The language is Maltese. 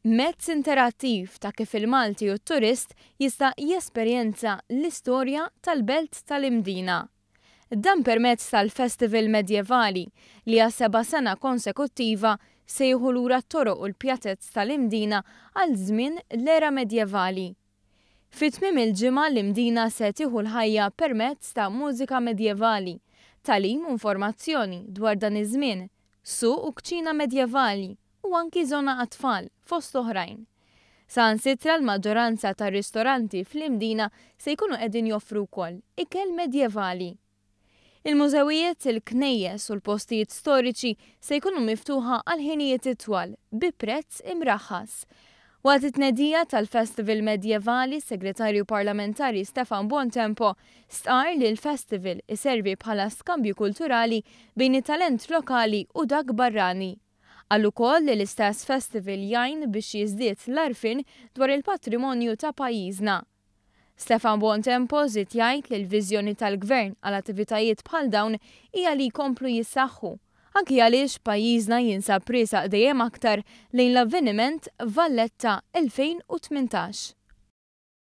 mezz interattiv ta' kif il-Malti u t-turist jista' jesperjenza l-istorja tal-Belt tal-Imdina. Dan permezz tal-Festival Medjevali li għal 7 sena konsekuttiva se jieħu lura t-toroq u l-pjatezz tal-Imdina għal żmien l-era medjevali. Fit-tmiem il-ġimgħa l-Imdina se tieħu l-ħajja permezz ta' mużika medjevali, tagħlim u informazzjoni dwar dan iż-żmien, suq u kċina medjevali u anki żona għat-tfal fost oħrajn. Saħansitra l-maġġoranza tar-ristoranti fl-Imdina se jkunu qegħdin joffru wkoll ikel medjevali. Il-mużewijiet, il-knejjes u l-postijiet storiċi se jkunu miftuħa għal ħinijiet itwal bi prezz imraħħas. Waqt it-tnedija tal-Festival Medjevali, Segretarju Parlamentari Stefan Bontempo stqar li l-festival iservi bħala skambju kulturali bejn it-talent lokali u dak barrani. Għallu ukoll li l-istess festival jgħin biex jiżdied l-arfin dwar il-patrimonju ta' pajjiżna. Stefan Bontempo żied jgħid li l-viżjoni tal-Gvern għal attivitajiet bħal dawn hija li jkomplu jissaħħu, anki għaliex pajjiżna jinsab priesaq dejjem aktar lejn l-avveniment Valletta 2018.